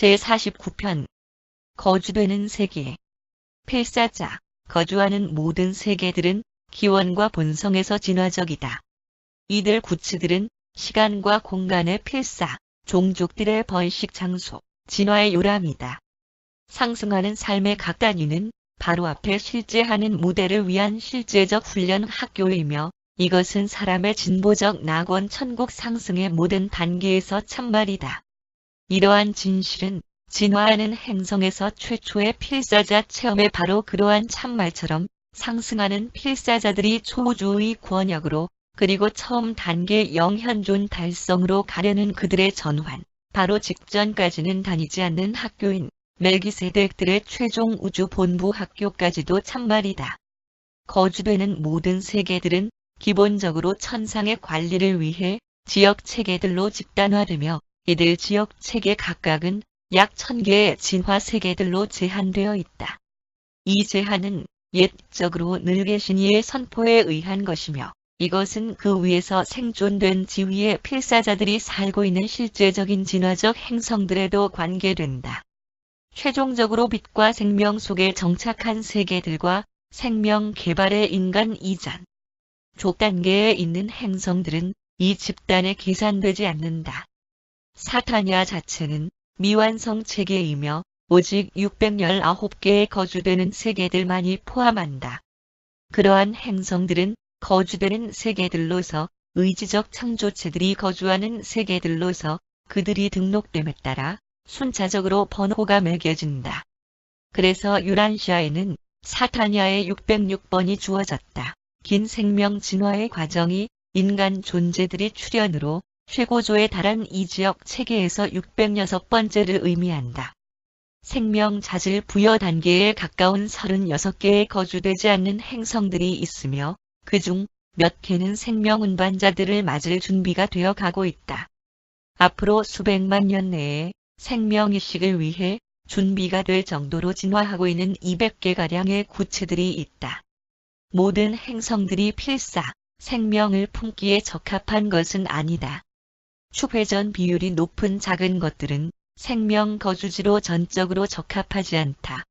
제49편 거주되는 세계. 필사자. 거주하는 모든 세계들은 기원과 본성에서 진화적이다. 이들 구체들은 시간과 공간의 필사, 종족들의 번식 장소, 진화의 요람이다. 상승하는 삶의 각 단위는 바로 앞에 실제하는 무대를 위한 실제적 훈련 학교이며 이것은 사람의 진보적 낙원 천국 상승의 모든 단계에서 참말이다. 이러한 진실은 진화하는 행성에서 최초의 필사자 체험에 바로 그러한 참말처럼 상승하는 필사자들이 초우주의 권역으로 그리고 처음 단계 영현존 달성으로 가려는 그들의 전환, 바로 직전까지는 다니지 않는 학교인 멜기세덱들의 최종 우주 본부 학교까지도 참말이다. 거주되는 모든 세계들은 기본적으로 천상의 관리를 위해 지역 체계들로 집단화되며 이들 지역 체계 각각은 약 1000개의 진화 세계들로 제한되어 있다. 이 제한은 옛적으로 늘 계신 이의 선포에 의한 것이며 이것은 그 위에서 생존된 지위의 필사자들이 살고 있는 실제적인 진화적 행성들에도 관계된다. 최종적으로 빛과 생명 속에 정착한 세계들과 생명 개발의 인간 이전, 족 단계에 있는 행성들은 이 집단에 계산되지 않는다. 사타냐 자체는 미완성 체계이며 오직 619개의 거주되는 세계들만이 포함한다. 그러한 행성들은 거주되는 세계들로서 의지적 창조체들이 거주하는 세계들로서 그들이 등록됨에 따라 순차적으로 번호가 매겨진다. 그래서 유란시아에는 사타냐의 606번이 주어졌다. 긴 생명 진화의 과정이 인간 존재들이 출현으로 최고조에 달한 이 지역 체계에서 606번째를 의미한다. 생명 자질 부여 단계에 가까운 36개의 거주되지 않는 행성들이 있으며 그중 몇 개는 생명 운반자들을 맞을 준비가 되어 가고 있다. 앞으로 수백만 년 내에 생명 이식을 위해 준비가 될 정도로 진화하고 있는 200개가량의 구체들이 있다. 모든 행성들이 필사, 생명을 품기에 적합한 것은 아니다. 축회전 비율이 높은 작은 것들은 생명 거주지로 전적으로 적합하지 않다.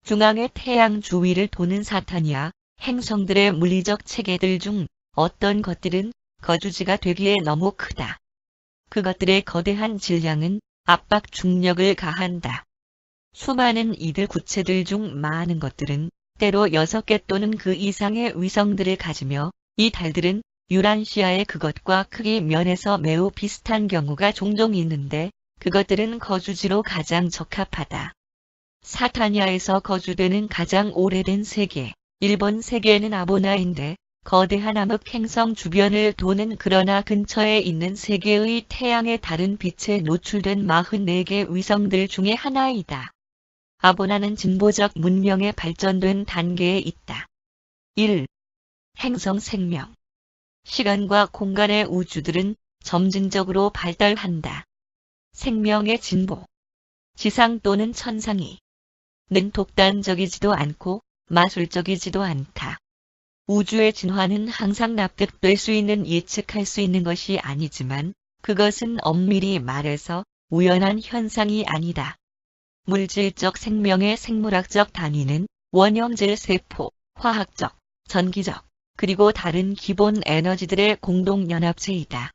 중앙의 태양 주위를 도는 사타냐 행성들의 물리적 체계들 중 어떤 것들은 거주지가 되기에 너무 크다. 그것들의 거대한 질량은 압박 중력을 가한다. 수많은 이들 구체들 중 많은 것들은 때로 6개 또는 그 이상의 위성들을 가지며 이 달들은 유란시아의 그것과 크기 면에서 매우 비슷한 경우가 종종 있는데 그것들은 거주지로 가장 적합하다. 사타냐에서 거주되는 가장 오래된 세계, 일본 세계는 아보나인데 거대한 암흑 행성 주변을 도는 그러나 근처에 있는 세계의 태양의 다른 빛에 노출된 44개 위성들 중에 하나이다. 아보나는 진보적 문명에 발전된 단계에 있다. 1. 행성 생명. 시간과 공간의 우주들은 점진적으로 발달한다. 생명의 진보. 지상 또는 천상이 는 독단적이지도 않고 마술적이지도 않다. 우주의 진화는 항상 납득될 수 있는 예측할 수 있는 것이 아니지만 그것은 엄밀히 말해서 우연한 현상이 아니다. 물질적 생명의 생물학적 단위는 원형질 세포, 화학적, 전기적, 그리고 다른 기본 에너지들의 공동연합체이다.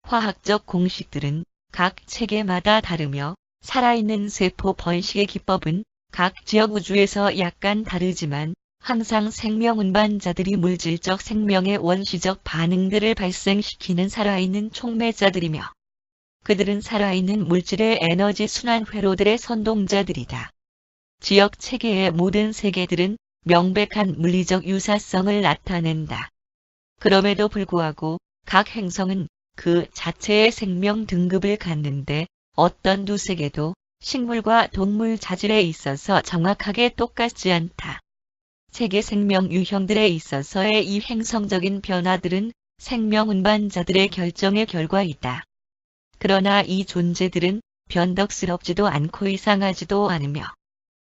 화학적 공식들은 각 체계마다 다르며 살아있는 세포 번식의 기법은 각 지역 우주에서 약간 다르지만 항상 생명 운반자들이 물질적 생명의 원시적 반응들을 발생시키는 살아있는 촉매자들이며 그들은 살아있는 물질의 에너지 순환 회로들의 선동자들이다. 지역 체계의 모든 세계들은 명백한 물리적 유사성을 나타낸다. 그럼에도 불구하고 각 행성은 그 자체의 생명 등급을 갖는데 어떤 두 세계도 식물과 동물 자질에 있어서 정확하게 똑같지 않다. 세계 생명 유형들에 있어서의 이 행성적인 변화들은 생명 운반자들의 결정의 결과이다. 그러나 이 존재들은 변덕스럽지도 않고 이상하지도 않으며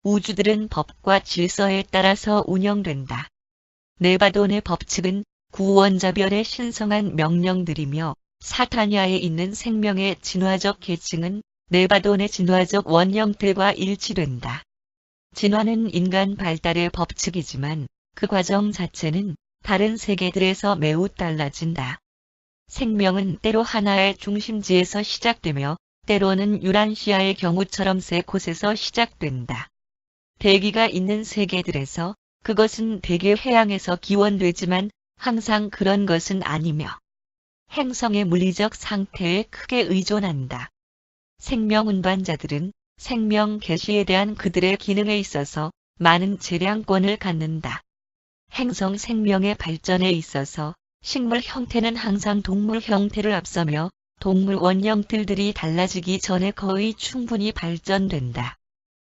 우주들은 법과 질서에 따라서 운영된다. 네바돈의 법칙은 구원자별의 신성한 명령들이며 사타냐에 있는 생명의 진화적 계층은 네바돈의 진화적 원형틀과 일치된다. 진화는 인간 발달의 법칙이지만 그 과정 자체는 다른 세계들에서 매우 달라진다. 생명은 때로 하나의 중심지에서 시작되며 때로는 유란시아의 경우처럼 세 곳에서 시작된다. 대기가 있는 세계들에서 그것은 대개 해양에서 기원되지만 항상 그런 것은 아니며 행성의 물리적 상태에 크게 의존한다. 생명 운반자들은 생명 개시에 대한 그들의 기능에 있어서 많은 재량권을 갖는다. 행성 생명의 발전에 있어서 식물 형태는 항상 동물 형태를 앞서며 동물 원형틀들이 달라지기 전에 거의 충분히 발전된다.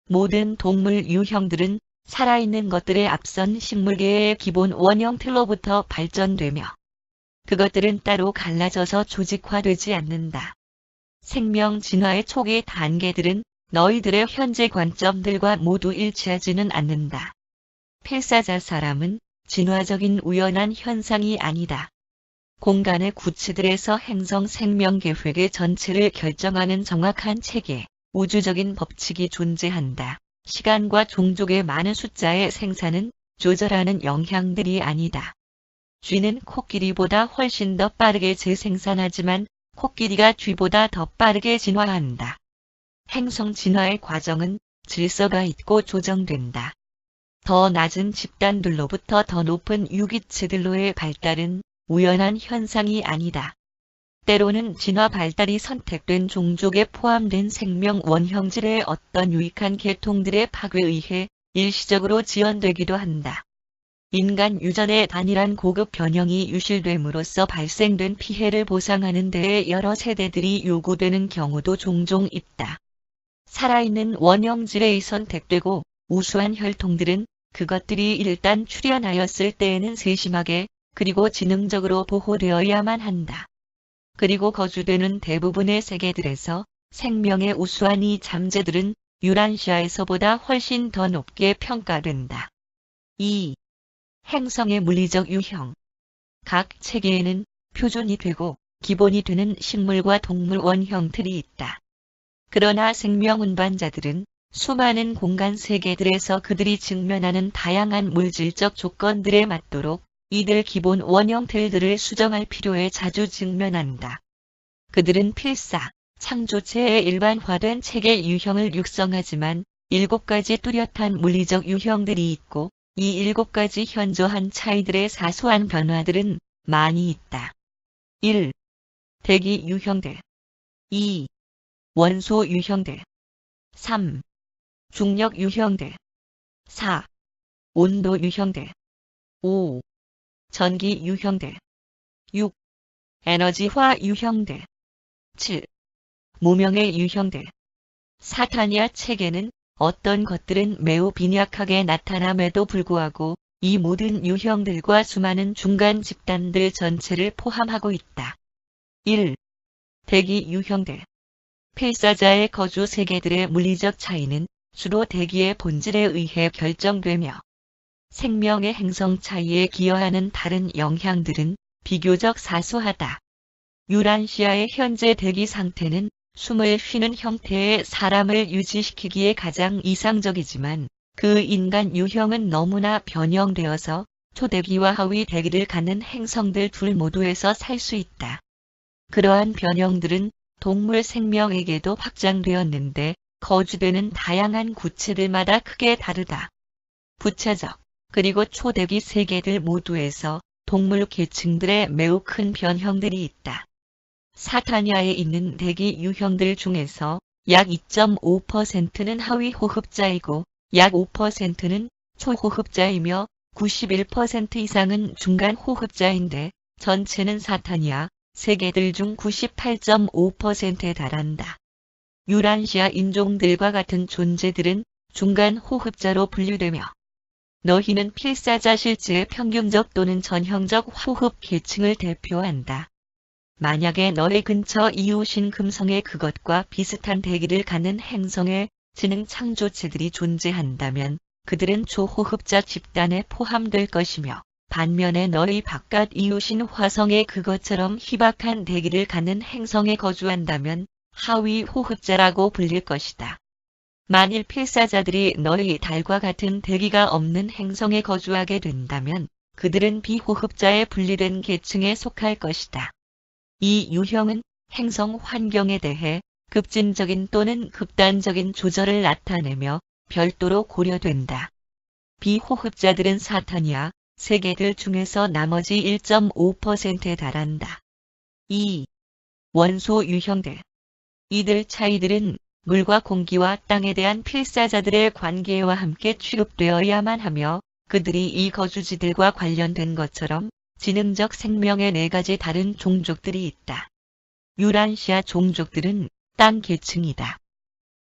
모든 동물 유형들은 살아있는 것들에 앞선 식물계의 기본 원형틀로부터 발전되며 그것들은 따로 갈라져서 조직화되지 않는다. 생명 진화의 초기 단계들은 너희들의 현재 관점들과 모두 일치하지는 않는다. 필사자 사람은 진화적인 우연한 현상이 아니다. 공간의 구체들에서 행성 생명 계획의 전체를 결정하는 정확한 체계, 우주적인 법칙이 존재한다. 시간과 종족의 많은 숫자의 생산은 조절하는 영향들이 아니다. 쥐는 코끼리보다 훨씬 더 빠르게 재생산하지만 코끼리가 쥐보다 더 빠르게 진화한다. 행성 진화의 과정은 질서가 있고 조정된다. 더 낮은 집단들로부터 더 높은 유기체들로의 발달은 우연한 현상이 아니다. 때로는 진화 발달이 선택된 종족에 포함된 생명 원형질의 어떤 유익한 계통들의 파괴에 의해 일시적으로 지연되기도 한다. 인간 유전의 단일한 고급 변형이 유실됨으로써 발생된 피해를 보상하는 데에 여러 세대들이 요구되는 경우도 종종 있다. 살아있는 원형질의 선택되고 우수한 혈통들은 그것들이 일단 출현하였을 때에는 세심하게 그리고 지능적으로 보호되어야만 한다. 그리고 거주되는 대부분의 세계들에서 생명의 우수한 이 잠재들은 유란시아에서보다 훨씬 더 높게 평가된다. 2. 행성의 물리적 유형. 각 체계에는 표준이 되고 기본이 되는 식물과 동물 원형틀이 있다. 그러나 생명 운반자들은 수많은 공간 세계들에서 그들이 직면하는 다양한 물질적 조건들에 맞도록 이들 기본 원형틀들을 수정할 필요에 자주 직면한다. 그들은 필사, 창조체의 일반화된 체계 유형을 육성하지만 7가지 뚜렷한 물리적 유형들이 있고 이 7가지 현저한 차이들의 사소한 변화들은 많이 있다. 1. 대기 유형들. 2. 원소 유형들. 3. 중력 유형들. 4. 온도 유형들. 5. 전기 유형들. 6. 에너지화 유형들. 7. 무명의 유형들. 사타니아 체계는 어떤 것들은 매우 빈약하게 나타남에도 불구하고 이 모든 유형들과 수많은 중간 집단들 전체를 포함하고 있다. 1. 대기 유형들. 필사자의 거주 세계들의 물리적 차이는 주로 대기의 본질에 의해 결정되며 생명의 행성 차이에 기여하는 다른 영향들은 비교적 사소하다. 유란시아의 현재 대기 상태는 숨을 쉬는 형태의 사람을 유지시키기에 가장 이상적이지만 그 인간 유형은 너무나 변형되어서 초대기와 하위 대기를 갖는 행성들 둘 모두에서 살 수 있다. 그러한 변형들은 동물 생명에게도 확장되었는데 거주되는 다양한 구체들마다 크게 다르다. 부차적 그리고 초대기 세계들 모두에서 동물 계층들의 매우 큰 변형들이 있다. 사타니아에 있는 대기 유형들 중에서 약 2.5%는 하위 호흡자이고 약 5%는 초호흡자이며 91% 이상은 중간 호흡자인데 전체는 사타니아 세계들 중 98.5%에 달한다. 유란시아 인종들과 같은 존재들은 중간 호흡자로 분류되며 너희는 필사자 실제의 평균적 또는 전형적 호흡 계층을 대표한다. 만약에 너의 근처 이웃인 금성에 그것과 비슷한 대기를 갖는 행성의 지능 창조체들이 존재한다면 그들은 초호흡자 집단에 포함될 것이며 반면에 너희 바깥 이웃인 화성에 그것처럼 희박한 대기를 갖는 행성에 거주한다면 하위 호흡자라고 불릴 것이다. 만일 필사자들이 너희 달과 같은 대기가 없는 행성에 거주하게 된다면 그들은 비호흡자에 분리된 계층에 속할 것이다. 이 유형은 행성 환경에 대해 급진적인 또는 극단적인 조절을 나타내며 별도로 고려된다. 비호흡자들은 사탄이야 세계들 중에서 나머지 1.5%에 달한다. 2. 원소 유형들. 이들 차이들은 물과 공기와 땅에 대한 필사자들의 관계와 함께 취급되어야만 하며 그들이 이 거주지들과 관련된 것처럼 지능적 생명의 4가지 다른 종족들이 있다. 유란시아 종족들은 땅 계층이다.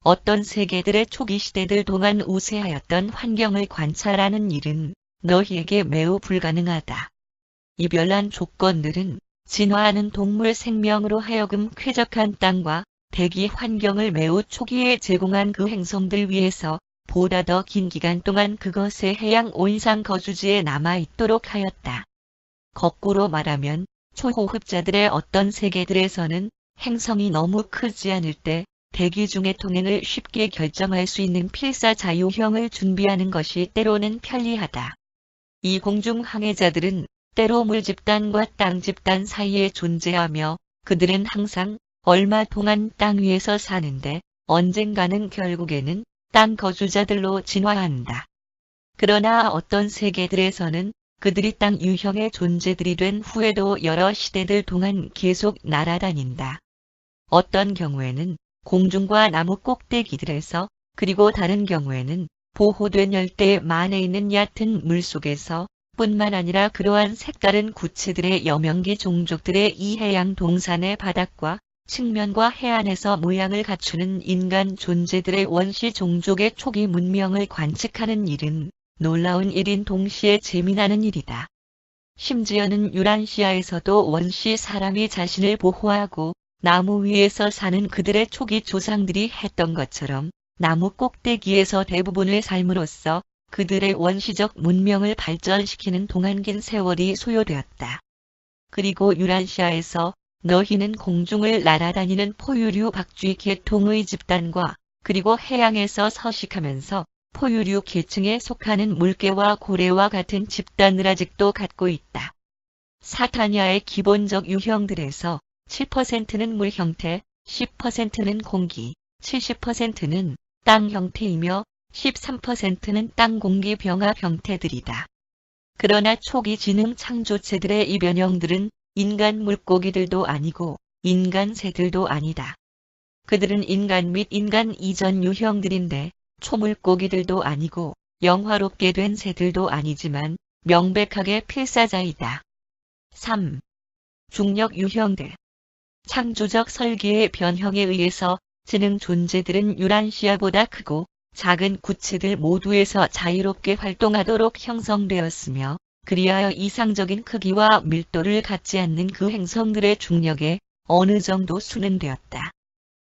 어떤 세계들의 초기 시대들 동안 우세하였던 환경을 관찰하는 일은 너희에게 매우 불가능하다. 이 별난 조건들은 진화하는 동물 생명으로 하여금 쾌적한 땅과 대기 환경을 매우 초기에 제공한 그 행성들 위에서 보다 더 긴 기간 동안 그것의 해양 온상 거주지에 남아있도록 하였다. 거꾸로 말하면 초호흡자들의 어떤 세계들에서는 행성이 너무 크지 않을 때 대기 중의 통행을 쉽게 결정할 수 있는 필사 자유형을 준비하는 것이 때로는 편리하다. 이 공중 항해자들은 때로 물 집단과 땅 집단 사이에 존재하며 그들은 항상 얼마 동안 땅 위에서 사는데 언젠가는 결국에는 땅 거주자들로 진화한다. 그러나 어떤 세계들에서는 그들이 땅 유형의 존재들이 된 후에도 여러 시대들 동안 계속 날아다닌다. 어떤 경우에는 공중과 나무 꼭대기들에서 그리고 다른 경우에는 보호된 열대 만에 있는 얕은 물속에서 뿐만 아니라 그러한 색다른 구체들의 여명기 종족들의 이 해양 동산의 바닥과 측면과 해안에서 모양을 갖추는 인간 존재들의 원시 종족의 초기 문명을 관측하는 일은 놀라운 일인 동시에 재미나는 일이다. 심지어는 유란시아에서도 원시 사람이 자신을 보호하고 나무 위에서 사는 그들의 초기 조상들이 했던 것처럼 나무 꼭대기에서 대부분의 삶으로써 그들의 원시적 문명을 발전시키는 동안 긴 세월이 소요되었다. 그리고 유란시아에서 너희는 공중을 날아다니는 포유류 박쥐 계통의 집단과 그리고 해양에서 서식하면서 포유류 계층에 속하는 물개와 고래와 같은 집단을 아직도 갖고 있다. 사타니아의 기본적 유형들에서 7%는 물 형태, 10%는 공기, 70%는 땅 형태이며 13%는 땅 공기 병합 형태들이다. 그러나 초기 지능 창조체들의 이 변형들은 인간 물고기들도 아니고 인간 새들도 아니다. 그들은 인간 및 인간 이전 유형들인데 초물고기들도 아니고 영화롭게 된 새들도 아니지만 명백하게 필사자이다. 3. 중력 유형들. 창조적 설계의 변형에 의해서 지능 존재들은 유란시아보다 크고 작은 구체들 모두에서 자유롭게 활동하도록 형성되었으며 그리하여 이상적인 크기와 밀도를 갖지 않는 그 행성들의 중력에 어느 정도 순응되었다.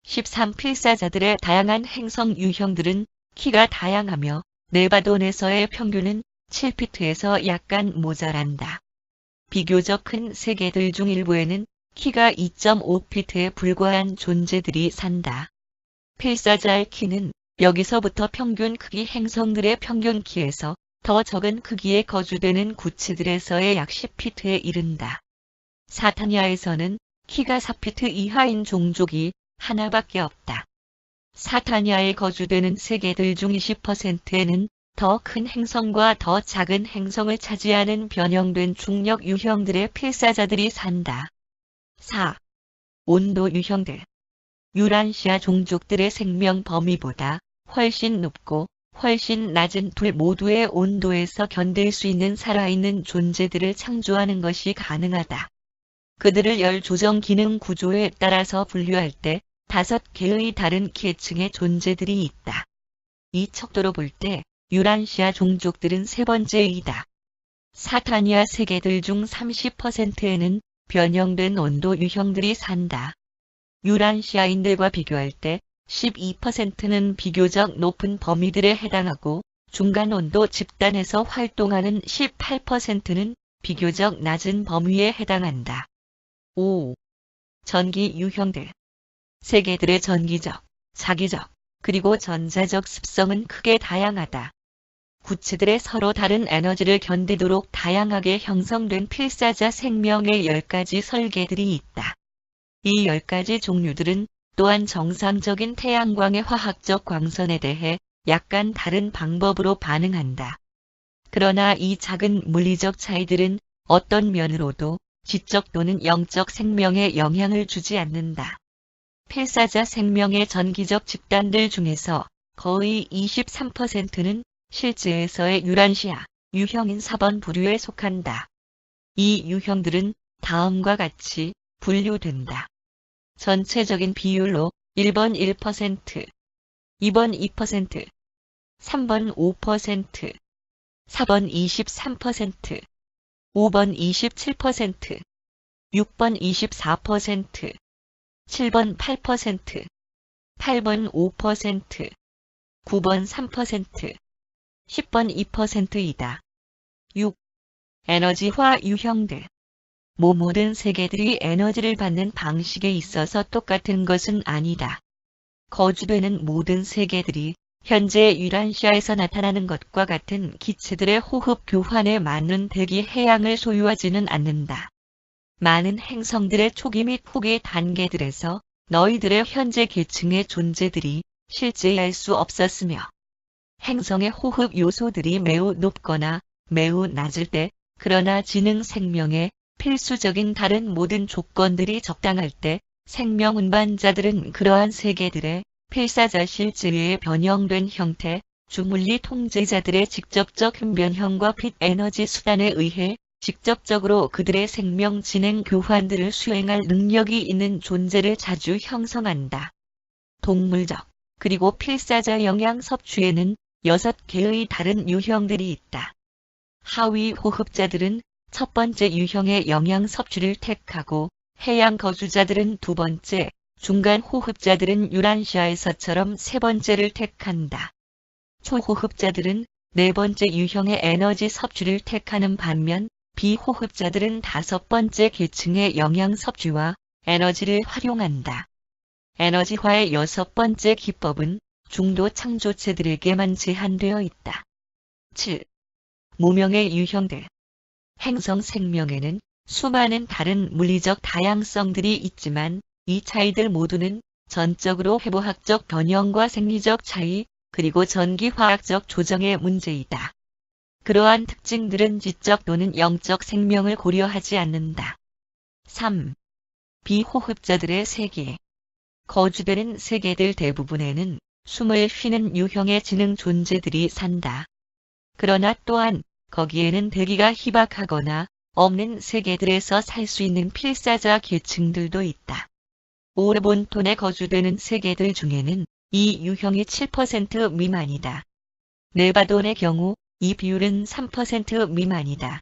13 필사자들의 다양한 행성 유형들은 키가 다양하며 네바돈에서의 평균은 7피트에서 약간 모자란다. 비교적 큰 세계들 중 일부에는 키가 2.5피트에 불과한 존재들이 산다. 필사자의 키는 여기서부터 평균 크기 행성들의 평균 키에서 더 적은 크기에 거주되는 구체들에서의 약 10피트에 이른다. 사타니아에서는 키가 4피트 이하인 종족이 하나밖에 없다. 사타니아에 거주되는 세계들 중 20%에는 더 큰 행성과 더 작은 행성을 차지하는 변형된 중력 유형들의 필사자들이 산다. 4. 온도 유형들. 유란시아 종족들의 생명 범위보다 훨씬 높고 훨씬 낮은 둘 모두의 온도에서 견딜 수 있는 살아있는 존재들을 창조하는 것이 가능하다. 그들을 열 조정 기능 구조에 따라서 분류할 때 5개의 다른 계층의 존재들이 있다. 이 척도로 볼 때 유란시아 종족들은 세 번째이다. 사타니아 세계들 중 30%에는 변형된 온도 유형들이 산다. 유란시아인들과 비교할 때 12%는 비교적 높은 범위들에 해당하고 중간 온도 집단에서 활동하는 18%는 비교적 낮은 범위에 해당한다. 5. 전기 유형들. 세계들의 전기적, 자기적, 그리고 전자적 습성은 크게 다양하다. 구체들의 서로 다른 에너지를 견디도록 다양하게 형성된 필사자 생명의 10가지 설계들이 있다. 이 10가지 종류들은 또한 정상적인 태양광의 화학적 광선에 대해 약간 다른 방법으로 반응한다. 그러나 이 작은 물리적 차이들은 어떤 면으로도 지적 또는 영적 생명에 영향을 주지 않는다. 필사자 생명의 전기적 집단들 중에서 거의 23%는 실제에서의 유란시아, 유형인 4번 부류에 속한다. 이 유형들은 다음과 같이 분류된다. 전체적인 비율로 1번 1%, 2번 2%, 3번 5%, 4번 23%, 5번 27%, 6번 24%, 7번 8%, 8번 5%, 9번 3%, 10번 2%이다. 6. 에너지화 유형들. 모든 세계들이 에너지를 받는 방식에 있어서 똑같은 것은 아니다. 거주되는 모든 세계들이 현재 유란시아에서 나타나는 것과 같은 기체들의 호흡 교환에 맞는 대기 해양을 소유하지는 않는다. 많은 행성들의 초기 및 후기 단계들에서 너희들의 현재 계층의 존재들이 실제 알 수 없었으며 행성의 호흡 요소들이 매우 높거나 매우 낮을 때, 그러나 지능 생명에 필수적인 다른 모든 조건들이 적당할 때 생명 운반자들은 그러한 세계들의 필사자 실제의 변형된 형태, 주물리 통제자들의 직접적 흡변형과 빛 에너지 수단에 의해 직접적으로 그들의 생명 진행 교환들을 수행할 능력이 있는 존재를 자주 형성한다. 동물적, 그리고 필사자 영양 섭취에는 6개의 다른 유형들이 있다. 하위 호흡자들은 첫 번째 유형의 영양 섭취를 택하고 해양 거주자들은 두 번째, 중간 호흡자들은 유란시아에서처럼 세 번째를 택한다. 초호흡자들은 네 번째 유형의 에너지 섭취를 택하는 반면 비호흡자들은 다섯 번째 계층의 영양 섭취와 에너지를 활용한다. 에너지화의 여섯 번째 기법은 중도 창조체들에게만 제한되어 있다. 7. 무명의 유형들. 행성 생명에는 수많은 다른 물리적 다양성들이 있지만 이 차이들 모두는 전적으로 해부학적 변형과 생리적 차이, 그리고 전기화학적 조정의 문제이다. 그러한 특징들은 지적 또는 영적 생명을 고려하지 않는다. 3. 비호흡자들의 세계. 거주되는 세계들 대부분에는 숨을 쉬는 유형의 지능 존재들이 산다. 그러나 또한 거기에는 대기가 희박하거나 없는 세계들에서 살 수 있는 필사자 계층들도 있다. 오르본톤에 거주되는 세계들 중에는 이 유형이 7% 미만이다. 네바돈의 경우 이 비율은 3% 미만이다.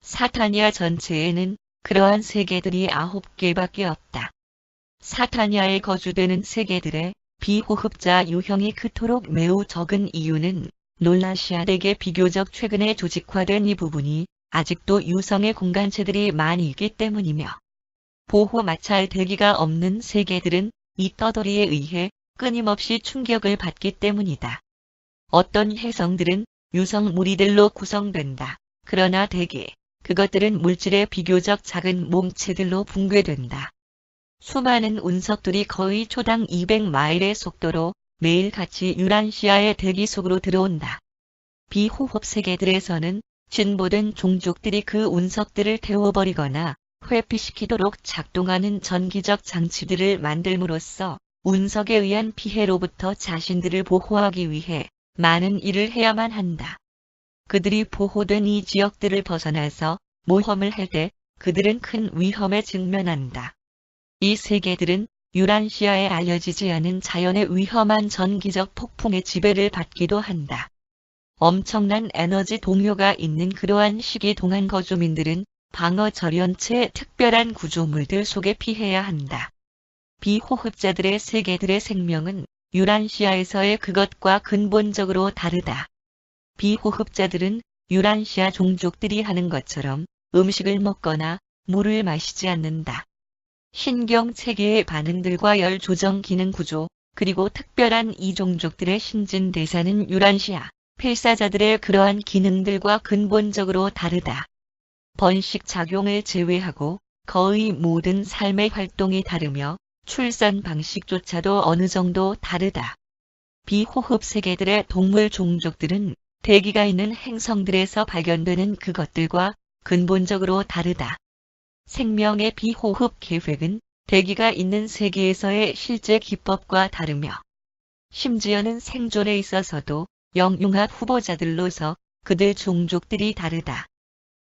사타니아 전체에는 그러한 세계들이 9개밖에 없다. 사타니아에 거주되는 세계들의 비호흡자 유형이 그토록 매우 적은 이유는 놀라시아덱에 비교적 최근에 조직화된 이 부분이 아직도 유성의 공간체들이 많이 있기 때문이며 보호 마찰 대기가 없는 세계들은 이 떠돌이에 의해 끊임없이 충격을 받기 때문이다. 어떤 혜성들은 유성 무리들로 구성된다. 그러나 대개 그것들은 물질의 비교적 작은 몸체들로 붕괴된다. 수많은 운석들이 거의 초당 200마일의 속도로 매일같이 유란시아의 대기 속으로 들어온다. 비호흡 세계들에서는 진보된 종족들이 그 운석들을 태워버리거나 회피시키도록 작동하는 전기적 장치들을 만들므로써 운석에 의한 피해로부터 자신들을 보호하기 위해 많은 일을 해야만 한다. 그들이 보호된 이 지역들을 벗어나서 모험을 할 때 그들은 큰 위험에 직면한다. 이 세계들은 유란시아에 알려지지 않은 자연의 위험한 전기적 폭풍의 지배를 받기도 한다. 엄청난 에너지 동요가 있는 그러한 시기 동안 거주민들은 방어 절연체의 특별한 구조물들 속에 피해야 한다. 비호흡자들의 세계들의 생명은 유란시아에서의 그것과 근본적으로 다르다. 비호흡자들은 유란시아 종족들이 하는 것처럼 음식을 먹거나 물을 마시지 않는다. 신경체계의 반응들과 열 조정 기능 구조, 그리고 특별한 이 종족들의 신진대사는 유란시아 필사자들의 그러한 기능들과 근본적으로 다르다. 번식 작용을 제외하고 거의 모든 삶의 활동이 다르며 출산 방식조차도 어느 정도 다르다. 비호흡 세계들의 동물 종족들은 대기가 있는 행성들에서 발견되는 그것들과 근본적으로 다르다. 생명의 비호흡 계획은 대기가 있는 세계에서의 실제 기법과 다르며 심지어는 생존에 있어서도 영융합 후보자들로서 그들 종족들이 다르다.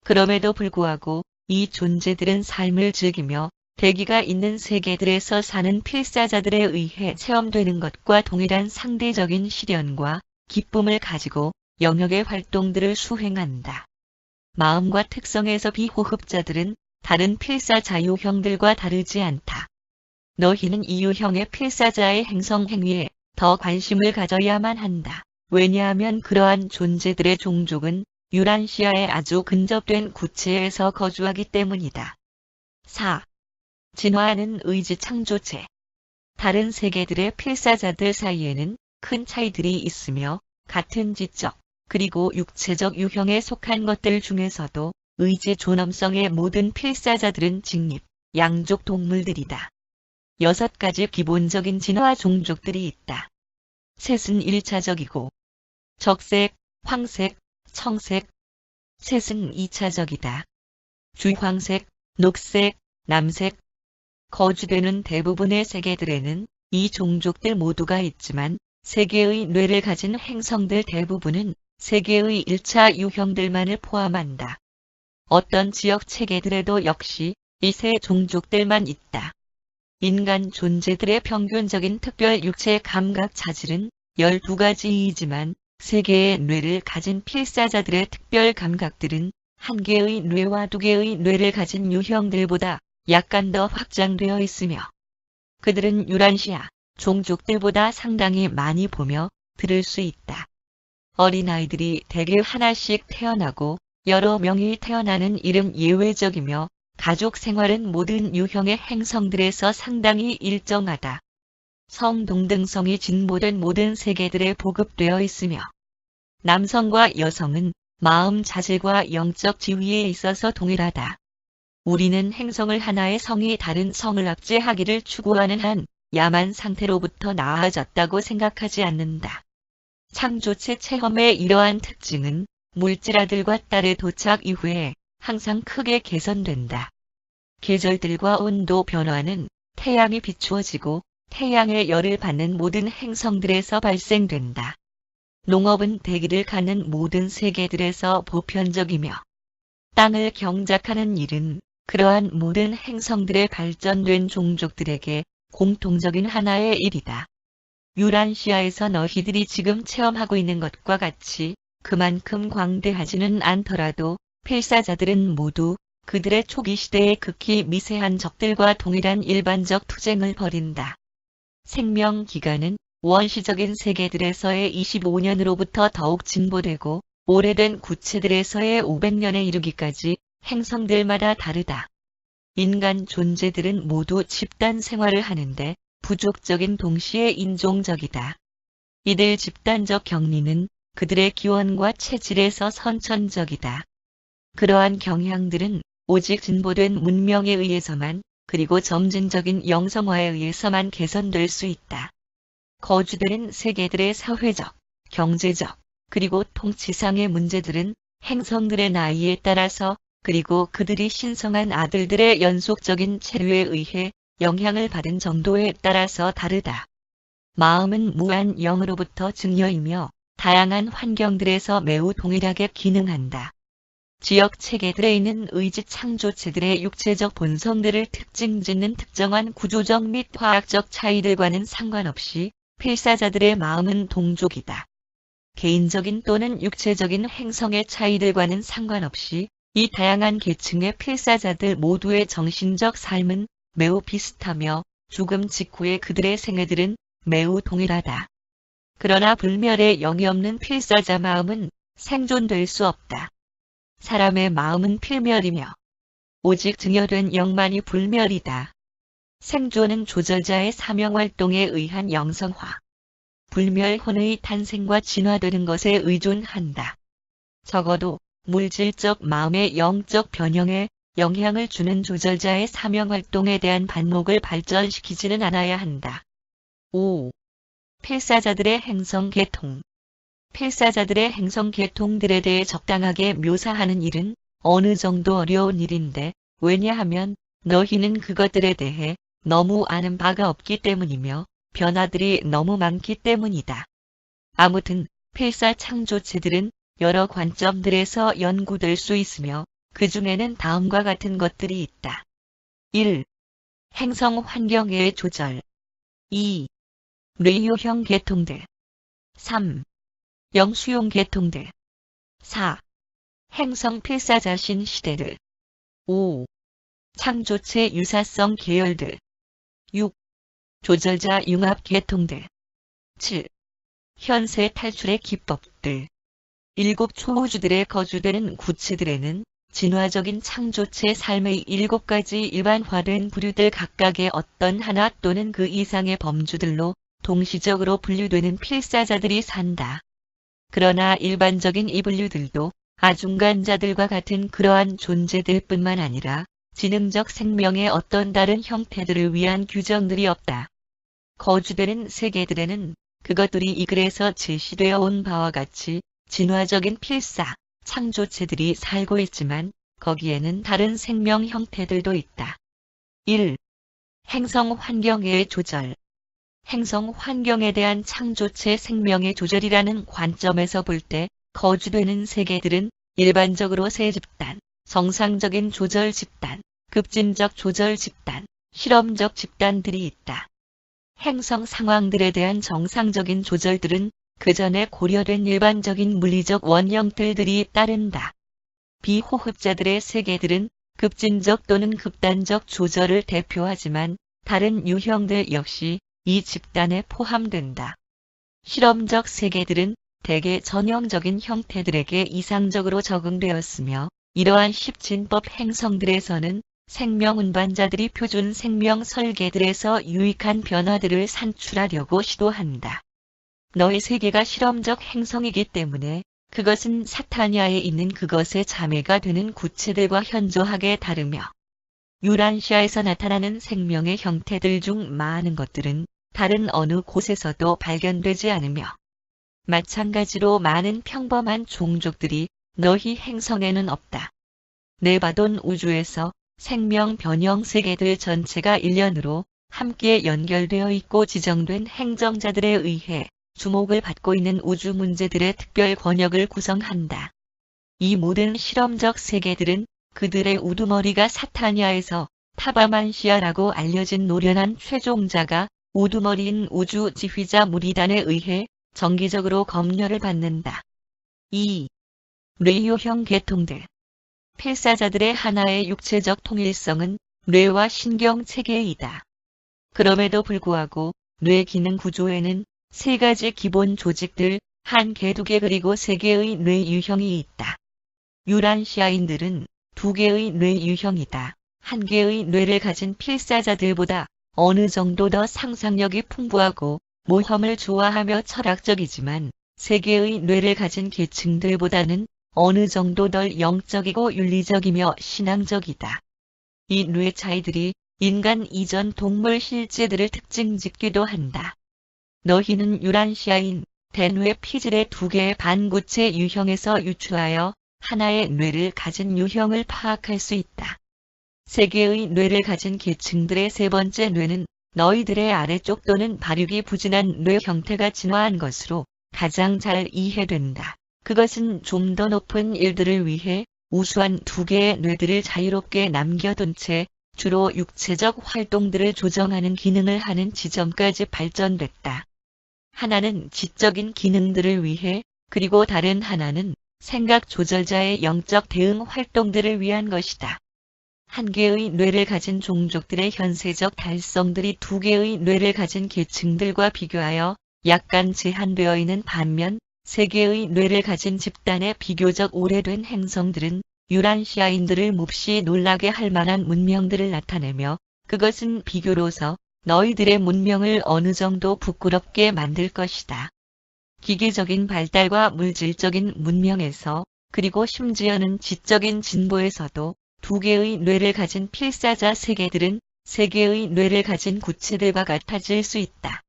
그럼에도 불구하고 이 존재들은 삶을 즐기며 대기가 있는 세계들에서 사는 필사자들에 의해 체험되는 것과 동일한 상대적인 시련과 기쁨을 가지고 영역의 활동들을 수행한다. 마음과 특성에서 비호흡자들은 다른 필사자 유형들과 다르지 않다. 너희는 이 유형의 필사자의 행성 행위에 더 관심을 가져야만 한다. 왜냐하면 그러한 존재들의 종족은 유란시아에 아주 근접된 구체에서 거주하기 때문이다. 4. 진화하는 의지 창조체. 다른 세계들의 필사자들 사이에는 큰 차이들이 있으며 같은 지적, 그리고 육체적 유형에 속한 것들 중에서도 의지 존엄성의 모든 필사자들은 직립, 양족 동물들이다. 6가지 기본적인 진화 종족들이 있다. 셋은 1차적이고 적색, 황색, 청색. 셋은 2차적이다. 주황색, 녹색, 남색. 거주되는 대부분의 세계들에는 이 종족들 모두가 있지만 세계의 뇌를 가진 행성들 대부분은 세계의 1차 유형들만을 포함한다. 어떤 지역 체계들에도 역시 이 세 종족들만 있다. 인간 존재들의 평균적인 특별 육체 감각 자질은 12가지이지만 세개의 뇌를 가진 필사자들의 특별 감각들은 1개의 뇌와 2개의 뇌를 가진 유형들보다 약간 더 확장되어 있으며 그들은 유란시아 종족들보다 상당히 많이 보며 들을 수 있다. 어린아이들이 대개 하나씩 태어나고 여러 명이 태어나는 일은 예외적이며 가족 생활은 모든 유형의 행성들에서 상당히 일정하다. 성동등성이 진보된 모든 세계들에 보급되어 있으며 남성과 여성은 마음 자질과 영적 지위에 있어서 동일하다. 우리는 행성을 하나의 성이 다른 성을 압제하기를 추구하는 한 야만 상태로부터 나아졌다고 생각하지 않는다. 창조체 체험의 이러한 특징은 물질아들과 딸의 도착 이후에 항상 크게 개선된다. 계절들과 온도 변화는 태양이 비추어지고 태양의 열을 받는 모든 행성들에서 발생된다. 농업은 대기를 갖는 모든 세계들에서 보편적이며 땅을 경작하는 일은 그러한 모든 행성들의 발전된 종족들에게 공통적인 하나의 일이다. 유란시아에서 너희들이 지금 체험하고 있는 것과 같이 그만큼 광대하지는 않더라도 필사자들은 모두 그들의 초기 시대의 극히 미세한 적들과 동일한 일반적 투쟁을 벌인다. 생명 기간은 원시적인 세계들에서의 25년으로부터 더욱 진보되고 오래된 구체들에서의 500년에 이르기까지 행성들마다 다르다. 인간 존재들은 모두 집단 생활을 하는데 부족적인 동시에 인종적이다. 이들 집단적 격리는 그들의 기원과 체질에서 선천적이다. 그러한 경향들은 오직 진보된 문명에 의해서만 그리고 점진적인 영성화에 의해서만 개선될 수 있다. 거주되는 세계들의 사회적, 경제적, 그리고 통치상의 문제들은 행성들의 나이에 따라서 그리고 그들이 신성한 아들들의 연속적인 체류에 의해 영향을 받은 정도에 따라서 다르다. 마음은 무한 영으로부터 증여이며 다양한 환경들에서 매우 동일하게 기능한다. 지역 체계들에 있는 의지 창조체들의 육체적 본성들을 특징짓는 특정한 구조적 및 화학적 차이들과는 상관없이 필사자들의 마음은 동족이다. 개인적인 또는 육체적인 행성의 차이들과는 상관없이 이 다양한 계층의 필사자들 모두의 정신적 삶은 매우 비슷하며 죽음 직후의 그들의 생애들은 매우 동일하다. 그러나 불멸의 영이 없는 필사자 마음은 생존될 수 없다. 사람의 마음은 필멸이며 오직 증여된 영만이 불멸이다. 생존은 조절자의 사명활동에 의한 영성화, 불멸혼의 탄생과 진화되는 것에 의존한다. 적어도 물질적 마음의 영적 변형에 영향을 주는 조절자의 사명활동에 대한 반목을 발전시키지는 않아야 한다. 5. 필사자들의 행성 계통. 필사자들의 행성 계통들에 대해 적당하게 묘사하는 일은 어느 정도 어려운 일인데, 왜냐하면 너희는 그것들에 대해 너무 아는 바가 없기 때문이며 변화들이 너무 많기 때문이다. 아무튼 필사 창조체들은 여러 관점들에서 연구될 수 있으며 그 중에는 다음과 같은 것들이 있다. 1. 행성 환경의 조절. 2. 뇌유형 계통들. 3. 영수용 계통들. 4. 행성 필사자신 시대들. 5. 창조체 유사성 계열들. 6. 조절자 융합 계통들. 7. 현세 탈출의 기법들. 7. 초우주들의 거주되는 구체들에는 진화적인 창조체 삶의 7가지 일반화된 부류들 각각의 어떤 하나 또는 그 이상의 범주들로 동시적으로 분류되는 필사자들이 산다. 그러나 일반적인 이 분류들도 아중간자들과 같은 그러한 존재들 뿐만 아니라 지능적 생명의 어떤 다른 형태들을 위한 규정들이 없다. 거주되는 세계들에는 그것들이 이 글에서 제시되어 온 바와 같이 진화적인 필사, 창조체들이 살고 있지만 거기에는 다른 생명 형태들도 있다. 1. 행성 환경의 조절. 행성 환경에 대한 창조체 생명의 조절이라는 관점에서 볼 때 거주되는 세계들은 일반적으로 세 집단, 정상적인 조절 집단, 급진적 조절 집단, 실험적 집단들이 있다. 행성 상황들에 대한 정상적인 조절들은 그 전에 고려된 일반적인 물리적 원형틀들이 따른다. 비호흡자들의 세계들은 급진적 또는 극단적 조절을 대표하지만 다른 유형들 역시 이 집단에 포함된다. 실험적 세계들은 대개 전형적인 형태들에게 이상적으로 적응되었으며 이러한 십진법 행성들에서는 생명 운반자들이 표준 생명 설계들에서 유익한 변화들을 산출하려고 시도한다. 너의 세계가 실험적 행성이기 때문에 그것은 사타니아에 있는 그것의 자매가 되는 구체들과 현저하게 다르며 유란시아에서 나타나는 생명의 형태들 중 많은 것들은 다른 어느 곳에서도 발견되지 않으며 마찬가지로 많은 평범한 종족들이 너희 행성에는 없다. 네바돈 우주에서 생명 변형 세계들 전체가 일련으로 함께 연결되어 있고 지정된 행정자들에 의해 주목을 받고 있는 우주 문제들의 특별 권역을 구성한다. 이 모든 실험적 세계들은 그들의 우두머리가 사타니아에서 타바만시아라고 알려진 노련한 최종자가 우두머리인 우주 지휘자 무리단에 의해 정기적으로 검열을 받는다. 2. 뇌유형 계통들. 필사자들의 하나의 육체적 통일성은 뇌와 신경체계이다. 그럼에도 불구하고 뇌 기능 구조에는 세 가지 기본 조직들, 한 개, 두 개 그리고 세 개의 뇌 유형이 있다. 유란시아인들은 두 개의 뇌 유형이다. 한 개의 뇌를 가진 필사자들보다 어느 정도 더 상상력이 풍부하고 모험을 좋아하며 철학적이지만 세 개의 뇌를 가진 계층들보다는 어느 정도 덜 영적이고 윤리적이며 신앙적이다. 이 뇌 차이들이 인간 이전 동물 실제들을 특징짓기도 한다. 너희는 유란시아인 대뇌 피질의 두 개의 반구체 유형에서 유추하여 하나의 뇌를 가진 유형을 파악할 수 있다. 세 개의 뇌를 가진 계층들의 세 번째 뇌는 너희들의 아래쪽 또는 발육이 부진한 뇌 형태가 진화한 것으로 가장 잘 이해된다. 그것은 좀 더 높은 일들을 위해 우수한 두 개의 뇌들을 자유롭게 남겨둔 채 주로 육체적 활동들을 조정하는 기능을 하는 지점까지 발전됐다. 하나는 지적인 기능들을 위해, 그리고 다른 하나는 생각 조절자의 영적 대응 활동들을 위한 것이다. 한 개의 뇌를 가진 종족들의 현세적 달성들이 두 개의 뇌를 가진 계층들과 비교하여 약간 제한되어 있는 반면 세 개의 뇌를 가진 집단의 비교적 오래된 행성들은 유란시아인들을 몹시 놀라게 할 만한 문명들을 나타내며 그것은 비교로서 너희들의 문명을 어느 정도 부끄럽게 만들 것이다. 기계적인 발달과 물질적인 문명에서 그리고 심지어는 지적인 진보에서도 두 개의 뇌를 가진 필사자 세계들은 세 개의 뇌를 가진 구체들과 같아질 수 있다.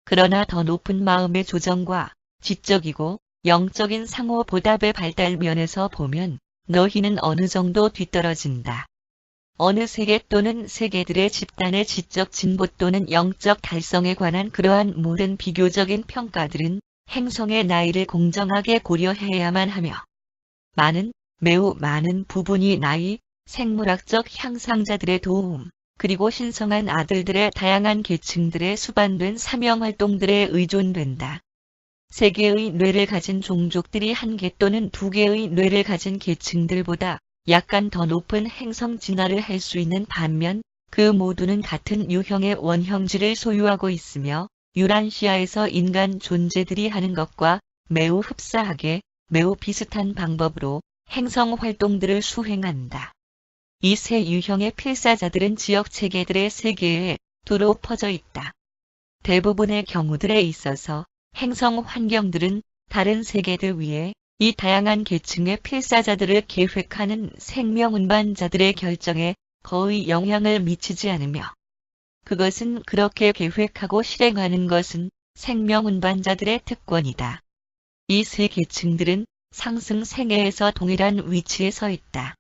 그러나 더 높은 마음의 조정과 지적이고 영적인 상호 보답의 발달 면에서 보면 너희는 어느 정도 뒤떨어진다. 어느 세계 또는 세계들의 집단의 지적 진보 또는 영적 달성에 관한 그러한 모든 비교적인 평가들은 행성의 나이를 공정하게 고려해야만 하며 매우 많은 부분이 나이, 생물학적 향상자들의 도움, 그리고 신성한 아들들의 다양한 계층들의 수반된 사명활동들에 의존된다. 세 개의 뇌를 가진 종족들이 한 개 또는 두 개의 뇌를 가진 계층들보다 약간 더 높은 행성 진화를 할 수 있는 반면 그 모두는 같은 유형의 원형질을 소유하고 있으며 유란시아에서 인간 존재들이 하는 것과 매우 흡사하게 매우 비슷한 방법으로 행성 활동들을 수행한다. 이 세 유형의 필사자들은 지역 체계들의 세계에 두루 퍼져 있다. 대부분의 경우들에 있어서 행성 환경들은 다른 세계들 위에 이 다양한 계층의 필사자들을 계획하는 생명운반자들의 결정에 거의 영향을 미치지 않으며 그것은 그렇게 계획하고 실행하는 것은 생명운반자들의 특권이다. 이 세 계층들은 상승 생애에서 동일한 위치에 서 있다.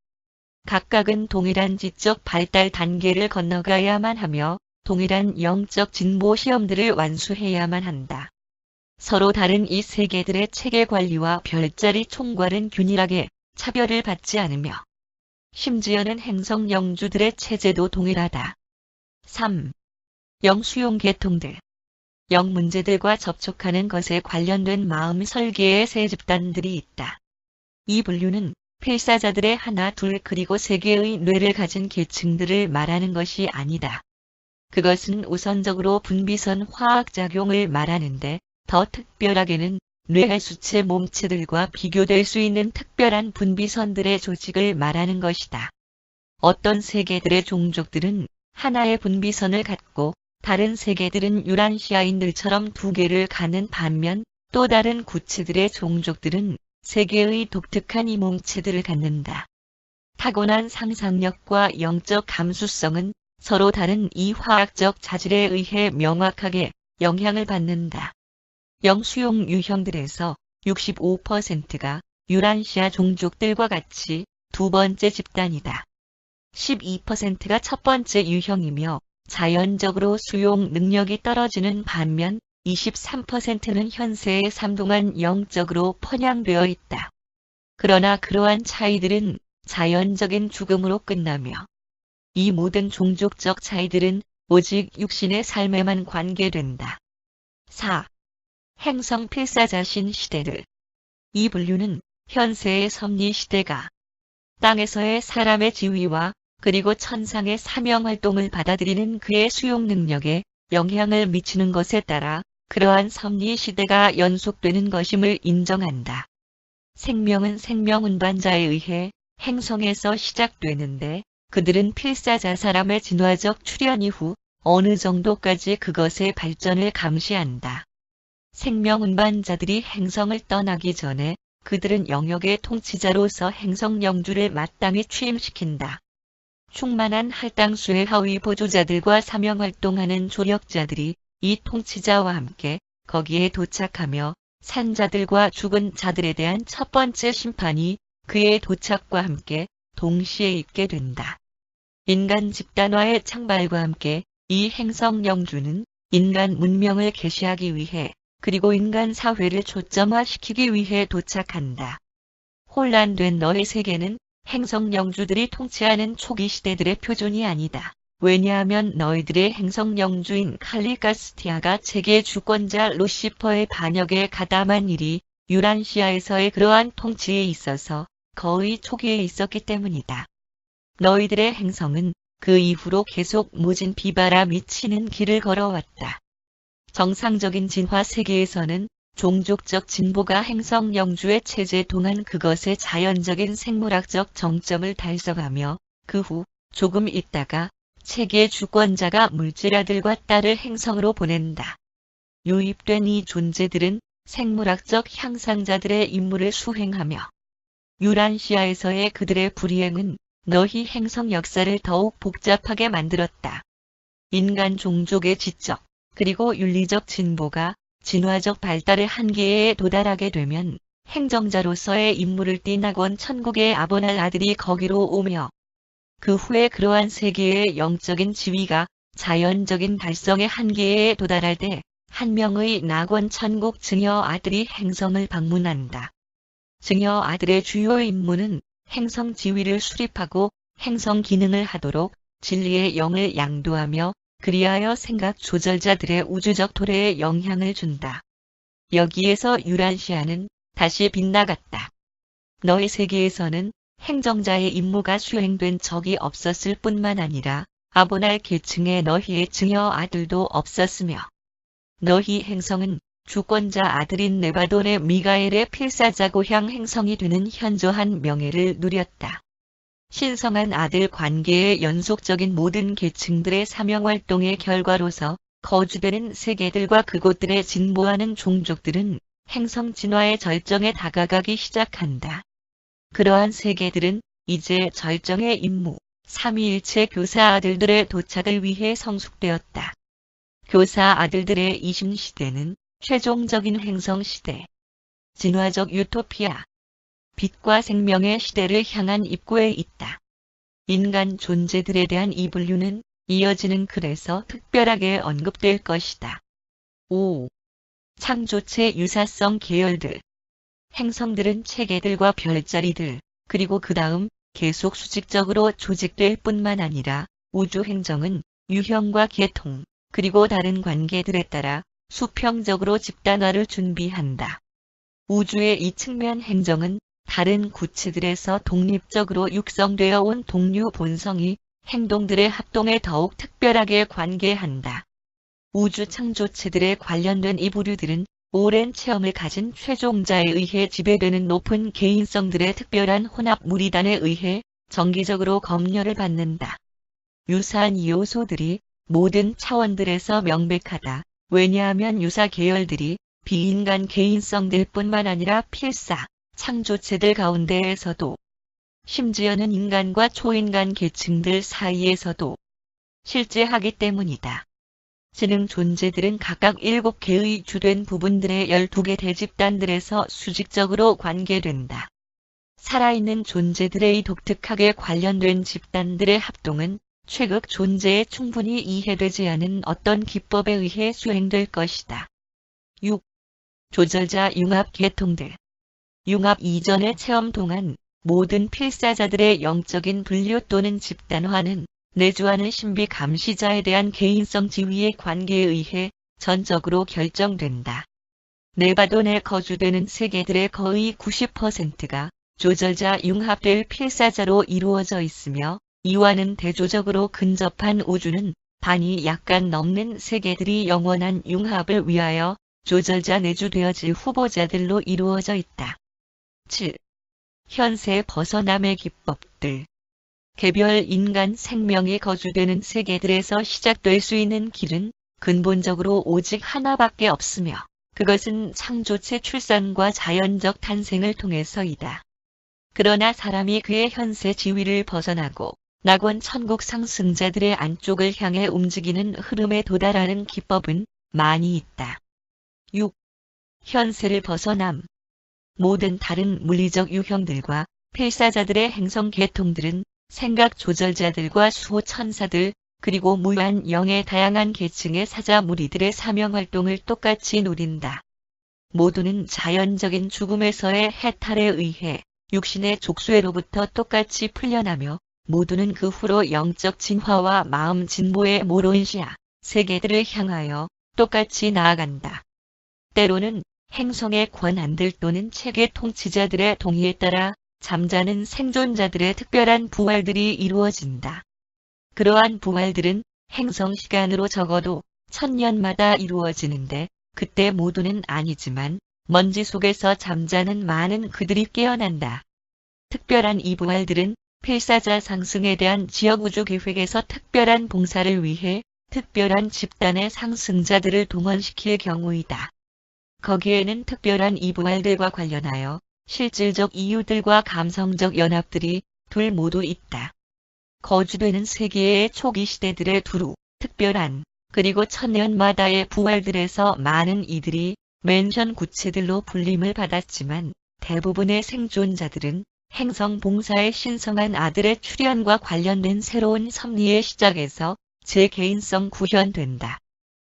각각은 동일한 지적 발달 단계를 건너가야만 하며 동일한 영적 진보 시험들을 완수해야만 한다. 서로 다른 이 세계들의 체계 관리와 별자리 총괄은 균일하게 차별을 받지 않으며 심지어는 행성 영주들의 체제도 동일하다. 3. 영수용 계통들. 영 문제들과 접촉하는 것에 관련된 마음 설계의 세 집단들이 있다. 이 분류는 필사자들의 하나, 둘 그리고 세 개의 뇌를 가진 계층들을 말하는 것이 아니다. 그것은 우선적으로 분비선 화학작용을 말하는데 더 특별하게는 뇌의 수체 몸체들과 비교될 수 있는 특별한 분비선들의 조직을 말하는 것이다. 어떤 세계들의 종족들은 하나의 분비선을 갖고 다른 세계들은 유란시아인들처럼 두 개를 갖는 반면 또 다른 구체들의 종족들은 세 개의 독특한 이 몸체들을 갖는다. 타고난 상상력과 영적 감수성은 서로 다른 이 화학적 자질에 의해 명확하게 영향을 받는다. 영수용 유형들에서 65%가 유란시아 종족들과 같이 두 번째 집단이다. 12%가 첫 번째 유형이며 자연적으로 수용 능력이 떨어지는 반면 23%는 현세에 3동안 영적으로 편향되어 있다. 그러나 그러한 차이들은 자연적인 죽음으로 끝나며 이 모든 종족적 차이들은 오직 육신의 삶에만 관계된다. 4. 행성 필사자신 시대들. 이 분류는 현세의 섭리 시대가 땅에서의 사람의 지위와 그리고 천상의 사명활동을 받아들이는 그의 수용 능력에 영향을 미치는 것에 따라 그러한 섭리 시대가 연속되는 것임을 인정한다. 생명은 생명운반자에 의해 행성에서 시작되는데 그들은 필사자 사람의 진화적 출현 이후 어느 정도까지 그것의 발전을 감시한다. 생명운반자들이 행성을 떠나기 전에 그들은 영역의 통치자로서 행성 영주를 마땅히 취임시킨다. 충만한 할당수의 하위 보조자들과 사명활동하는 조력자들이 이 통치자와 함께 거기에 도착하며 산자들과 죽은 자들에 대한 첫 번째 심판이 그의 도착과 함께 동시에 있게 된다. 인간 집단화의 창발과 함께 이 행성 영주는 인간 문명을 계시하기 위해 그리고 인간 사회를 초점화시키기 위해 도착한다. 혼란된 너의 세계는 행성 영주들이 통치하는 초기 시대들의 표준이 아니다. 왜냐하면 너희들의 행성 영주인 칼리가스티아가 체계 주권자 루시퍼의 반역에 가담한 일이 유란시아에서의 그러한 통치에 있어서 거의 초기에 있었기 때문이다. 너희들의 행성은 그 이후로 계속 모진 비바람이 치는 길을 걸어왔다. 정상적인 진화 세계에서는 종족적 진보가 행성 영주의 체제 동안 그것의 자연적인 생물학적 정점을 달성하며 그 후 조금 있다가 체계 주권자가 물질아들과 딸을 행성으로 보낸다. 유입된 이 존재들은 생물학적 향상자들의 임무를 수행하며 유란시아에서의 그들의 불이행은 너희 행성 역사를 더욱 복잡하게 만들었다. 인간 종족의 지적 그리고 윤리적 진보가 진화적 발달의 한계에 도달하게 되면 행정자로서의 임무를 띠나곤 천국의 아보날 아들이 거기로 오며 그 후에 그러한 세계의 영적인 지위가 자연적인 달성의 한계에 도달할 때 한 명의 낙원 천국 증여 아들이 행성을 방문한다. 증여 아들의 주요 임무는 행성 지위를 수립하고 행성 기능을 하도록 진리의 영을 양도하며 그리하여 생각 조절자들의 우주적 도래에 영향을 준다. 여기에서 유란시아는 다시 빗나갔다. 너희 세계에서는 행정자의 임무가 수행된 적이 없었을 뿐만 아니라 아보날 계층의 너희의 증여 아들도 없었으며 너희 행성은 주권자 아들인 네바돈의 미가엘의 필사자 고향 행성이 되는 현저한 명예를 누렸다. 신성한 아들 관계의 연속적인 모든 계층들의 사명활동의 결과로서 거주되는 세계들과 그곳들의 진보하는 종족들은 행성 진화의 절정에 다가가기 시작한다. 그러한 세계들은 이제 절정의 임무, 삼위일체 교사 아들들의 도착을 위해 성숙되었다. 교사 아들들의 이심시대는 최종적인 행성시대, 진화적 유토피아, 빛과 생명의 시대를 향한 입구에 있다. 인간 존재들에 대한 이 분류는 이어지는 글에서 특별하게 언급될 것이다. 5. 창조체 유사성 계열들. 행성들은 체계들과 별자리들, 그리고 그 다음 계속 수직적으로 조직될 뿐만 아니라 우주 행정은 유형과 계통, 그리고 다른 관계들에 따라 수평적으로 집단화를 준비한다. 우주의 이 측면 행정은 다른 구체들에서 독립적으로 육성되어 온 동류 본성이 행동들의 합동에 더욱 특별하게 관계한다. 우주 창조체들에 관련된 이 부류들은 오랜 체험을 가진 최종자에 의해 지배되는 높은 개인성들의 특별한 혼합 무리단에 의해 정기적으로 검열을 받는다. 유사한 이 요소들이 모든 차원들에서 명백하다. 왜냐하면 유사 계열들이 비인간 개인성들 뿐만 아니라 필사, 창조체들 가운데에서도 심지어는 인간과 초인간 계층들 사이에서도 실제하기 때문이다. 지능 존재들은 각각 7개의 주된 부분들의 12개 대집단들에서 수직적으로 관계된다. 살아있는 존재들의 독특하게 관련된 집단들의 합동은 최극 존재에 충분히 이해되지 않은 어떤 기법에 의해 수행될 것이다. 6. 조절자 융합 계통들. 융합 이전의 체험 동안 모든 필사자들의 영적인 분류 또는 집단화는 내주하는 신비 감시자에 대한 개인성 지위의 관계에 의해 전적으로 결정된다. 네바돈에 거주되는 세계들의 거의 90%가 조절자 융합될 필사자로 이루어져 있으며 이와는 대조적으로 근접한 우주는 반이 약간 넘는 세계들이 영원한 융합을 위하여 조절자 내주되어질 후보자들로 이루어져 있다. 7. 현세 벗어남의 기법들. 개별 인간 생명이 거주되는 세계들에서 시작될 수 있는 길은 근본적으로 오직 하나밖에 없으며 그것은 창조체 출산과 자연적 탄생을 통해서이다. 그러나 사람이 그의 현세 지위를 벗어나고 낙원 천국 상승자들의 안쪽을 향해 움직이는 흐름에 도달하는 기법은 많이 있다. 6. 현세를 벗어남. 모든 다른 물리적 유형들과 필사자들의 행성 계통들은 생각 조절자들과 수호 천사들, 그리고 무한 영의 다양한 계층의 사자 무리들의 사명활동을 똑같이 누린다. 모두는 자연적인 죽음에서의 해탈에 의해 육신의 족쇄로부터 똑같이 풀려나며 모두는 그 후로 영적 진화와 마음 진보의 모론시아 세계들을 향하여 똑같이 나아간다. 때로는 행성의 권한들 또는 체계 통치자들의 동의에 따라 잠자는 생존자들의 특별한 부활들이 이루어진다. 그러한 부활들은 행성 시간으로 적어도 1000년마다 이루어지는데 그때 모두는 아니지만 먼지 속에서 잠자는 많은 그들이 깨어난다. 특별한 이 부활들은 필사자 상승에 대한 지역우주계획에서 특별한 봉사를 위해 특별한 집단의 상승자들을 동원시킬 경우이다. 거기에는 특별한 이부활들과 관련하여 실질적 이유들과 감성적 연합들이 둘 모두 있다. 거주되는 세계의 초기 시대들의 두루, 특별한, 그리고 천년마다의 부활들에서 많은 이들이 맨션 구체들로 불림을 받았지만 대부분의 생존자들은 행성 봉사에 신성한 아들의 출현과 관련된 새로운 섭리의 시작에서 재개인성 구현된다.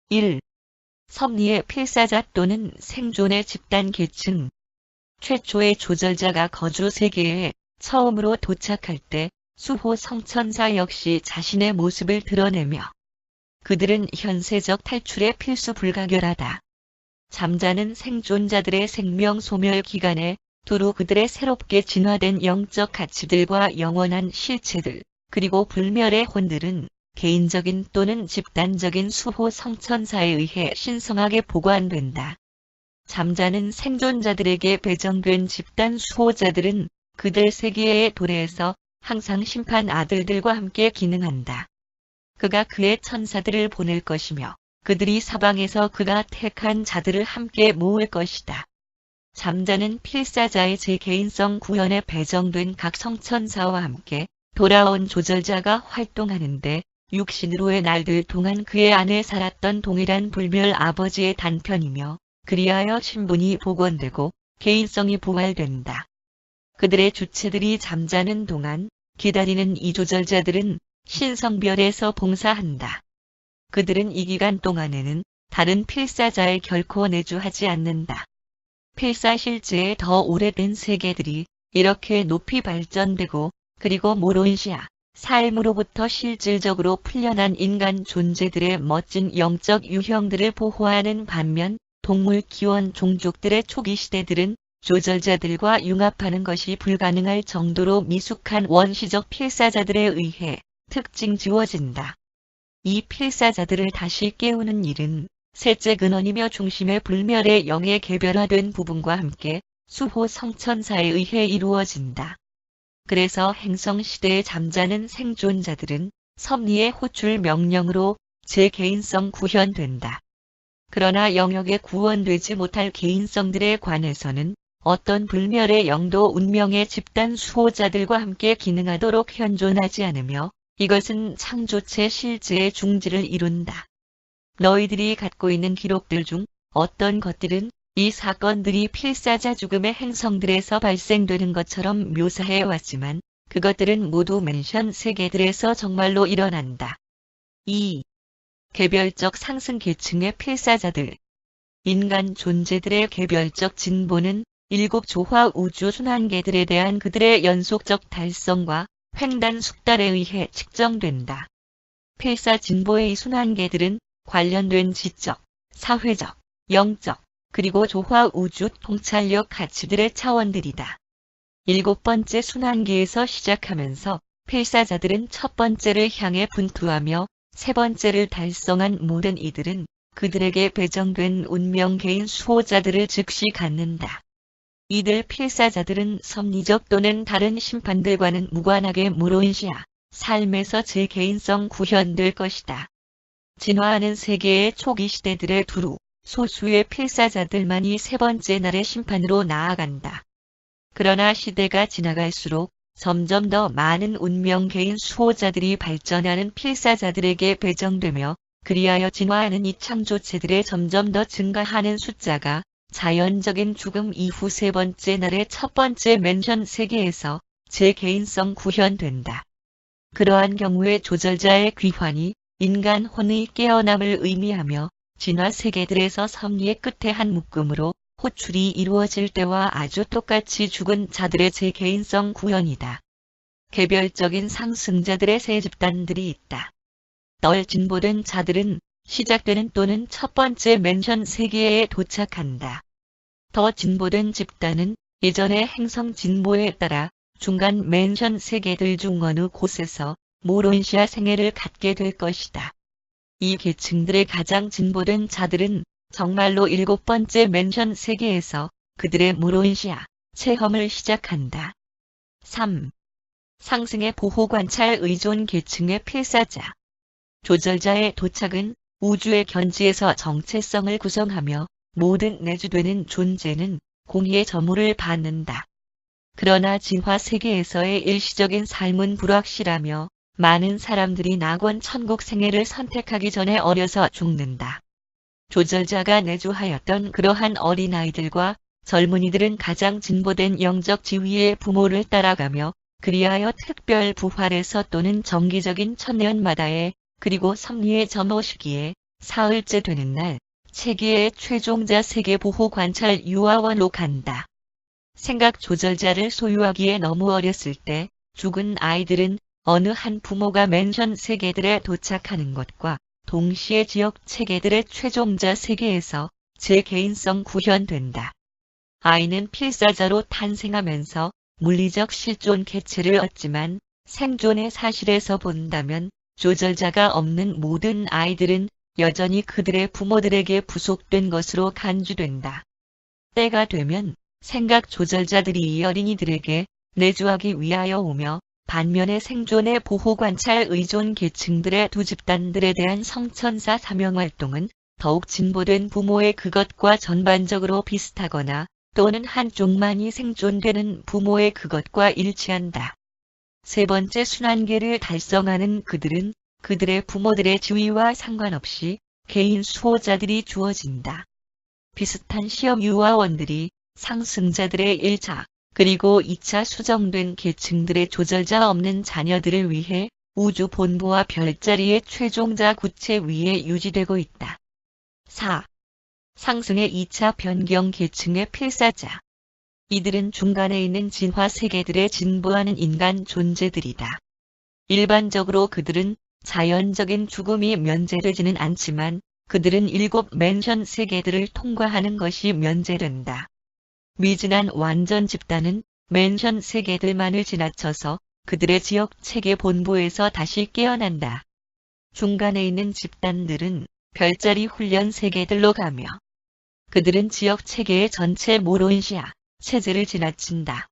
1. 섭리의 필사자 또는 생존의 집단 계층. 최초의 조절자가 거주 세계에 처음으로 도착할 때 수호 성천사 역시 자신의 모습을 드러내며 그들은 현세적 탈출에 필수 불가결하다. 잠자는 생존자들의 생명 소멸 기간에 두루 그들의 새롭게 진화된 영적 가치들과 영원한 실체들, 그리고 불멸의 혼들은 개인적인 또는 집단적인 수호 성천사에 의해 신성하게 보관된다. 잠자는 생존자들에게 배정된 집단 수호자들은 그들 세계의 도래에서 항상 심판 아들들과 함께 기능한다. 그가 그의 천사들을 보낼 것이며 그들이 사방에서 그가 택한 자들을 함께 모을 것이다. 잠자는 필사자의 재개인성 구현에 배정된 각 성천사와 함께 돌아온 조절자가 활동하는데 육신으로의 날들 동안 그의 안에 살았던 동일한 불멸 아버지의 단편이며 그리하여 신분이 복원되고 개인성이 부활된다. 그들의 주체들이 잠자는 동안 기다리는 이 조절자들은 신성별에서 봉사한다. 그들은 이 기간 동안에는 다른 필사자에 결코 내주하지 않는다. 필사 실제의 더 오래된 세계들이 이렇게 높이 발전되고 그리고 모론시아, 삶으로부터 실질적으로 풀려난 인간 존재들의 멋진 영적 유형들을 보호하는 반면 동물 기원 종족들의 초기 시대들은 조절자들과 융합하는 것이 불가능할 정도로 미숙한 원시적 필사자들에 의해 특징 지워진다. 이 필사자들을 다시 깨우는 일은 셋째 근원이며 중심의 불멸의 영의 개별화된 부분과 함께 수호 성천사에 의해 이루어진다. 그래서 행성시대에 잠자는 생존자들은 섭리의 호출 명령으로 재개인성 구현된다. 그러나 영역에 구원되지 못할 개인성들에 관해서는 어떤 불멸의 영도 운명의 집단 수호자들과 함께 기능하도록 현존하지 않으며 이것은 창조체 실제의 중지를 이룬다. 너희들이 갖고 있는 기록들 중 어떤 것들은 이 사건들이 필사자 죽음의 행성들에서 발생되는 것처럼 묘사해 왔지만 그것들은 모두 맨션 세계들에서 정말로 일어난다. 2. 개별적 상승 계층의 필사자들. 인간 존재들의 개별적 진보는 7조화 우주 순환계들에 대한 그들의 연속적 달성과 횡단 숙달에 의해 측정된다. 필사 진보의 이 순환계들은 관련된 지적, 사회적, 영적, 그리고 조화 우주 통찰력 가치들의 차원들이다. 7번째 순환계에서 시작하면서 필사자들은 첫 번째를 향해 분투하며 세 번째를 달성한 모든 이들은 그들에게 배정된 운명 개인 수호자들을 즉시 갖는다. 이들 필사자들은 섭리적 또는 다른 심판들과는 무관하게 모론시아, 삶에서 재개인성 구현될 것이다. 진화하는 세계의 초기 시대들의 두루, 소수의 필사자들만이 세 번째 날의 심판으로 나아간다. 그러나 시대가 지나갈수록 점점 더 많은 운명 개인 수호자들이 발전하는 필사자들에게 배정되며 그리하여 진화하는 이 창조체들의 점점 더 증가하는 숫자가 자연적인 죽음 이후 세 번째 날의 첫 번째 맨션 세계에서 재개인성 구현된다. 그러한 경우에 조절자의 귀환이 인간 혼의 깨어남을 의미하며 진화 세계들에서 섭리의 끝에 한 묶음으로 호출이 이루어질 때와 아주 똑같이 죽은 자들의 재개인성 구현이다. 개별적인 상승자들의 세 집단들이 있다. 덜 진보된 자들은 시작되는 또는 첫 번째 맨션 세계에 도착한다. 더 진보된 집단은 예전의 행성 진보에 따라 중간 맨션 세계들 중 어느 곳에서 모론시아 생애를 갖게 될 것이다. 이 계층들의 가장 진보된 자들은 정말로 7번째 맨션 세계에서 그들의 모론시아 체험을 시작한다. 3. 상승의 보호관찰 의존 계층의 필사자. 조절자의 도착은 우주의 견지에서 정체성을 구성하며 모든 내주되는 존재는 공의의 점호를 받는다. 그러나 진화 세계에서의 일시적인 삶은 불확실하며 많은 사람들이 낙원 천국 생애를 선택하기 전에 어려서 죽는다. 조절자가 내주하였던 그러한 어린아이들과 젊은이들은 가장 진보된 영적 지위의 부모를 따라가며 그리하여 특별 부활에서 또는 정기적인 천년마다의 그리고 섭리의 점호 시기에 사흘째 되는 날 체계의 최종자 세계 보호 관찰 유아원로 간다. 생각 조절자를 소유하기에 너무 어렸을 때 죽은 아이들은 어느 한 부모가 맨션 세계들에 도착하는 것과 동시에 지역 체계들의 최종자 세계에서 재개인성 구현된다. 아이는 필사자로 탄생하면서 물리적 실존 개체를 얻지만 생존의 사실에서 본다면 조절자가 없는 모든 아이들은 여전히 그들의 부모들에게 부속된 것으로 간주된다. 때가 되면 생각 조절자들이 이 어린이들에게 내주하기 위하여 오며 반면에 생존의 보호관찰 의존 계층들의 두 집단들에 대한 성천사 사명활동은 더욱 진보된 부모의 그것과 전반적으로 비슷하거나 또는 한쪽만이 생존되는 부모의 그것과 일치한다. 세 번째 순환계를 달성하는 그들은 그들의 부모들의 지위와 상관없이 개인 수호자들이 주어진다. 비슷한 시험 유아원들이 상승자들의 1차 그리고 2차 수정된 계층들의 조절자 없는 자녀들을 위해 우주 본부와 별자리의 최종자 구체 위에 유지되고 있다. 4. 상승의 2차 변경 계층의 필사자. 이들은 중간에 있는 진화 세계들에 진보하는 인간 존재들이다. 일반적으로 그들은 자연적인 죽음이 면제되지는 않지만 그들은 7 맨션 세계들을 통과하는 것이 면제된다. 미진한 완전 집단은 맨션 세계들만을 지나쳐서 그들의 지역 체계 본부에서 다시 깨어난다. 중간에 있는 집단들은 별자리 훈련 세계들로 가며 그들은 지역 체계의 전체 모론시아 체제를 지나친다.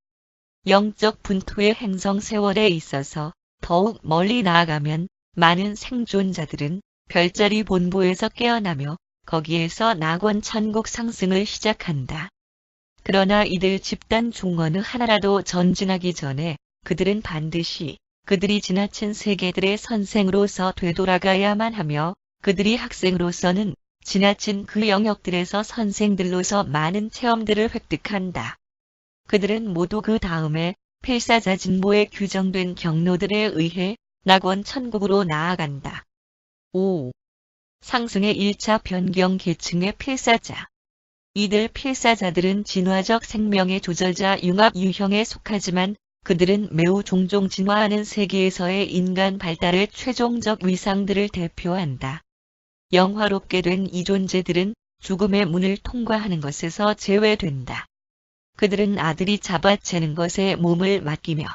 영적 분토의 행성 세월에 있어서 더욱 멀리 나아가면 많은 생존자들은 별자리 본부에서 깨어나며 거기에서 낙원 천국 상승을 시작한다. 그러나 이들 집단 중 어느 하나라도 전진하기 전에 그들은 반드시 그들이 지나친 세계들의 선생으로서 되돌아가야만 하며 그들이 학생으로서는 지나친 그 영역들에서 선생들로서 많은 체험들을 획득한다. 그들은 모두 그 다음에 필사자 진보에 규정된 경로들에 의해 낙원 천국으로 나아간다. 5. 상승의 1차 변경 계층의 필사자. 이들 필사자들은 진화적 생명의 조절자 융합 유형에 속하지만 그들은 매우 종종 진화하는 세계에서의 인간 발달의 최종적 위상들을 대표한다. 영화롭게 된 이 존재들은 죽음의 문을 통과하는 것에서 제외된다. 그들은 아들이 잡아채는 것에 몸을 맡기며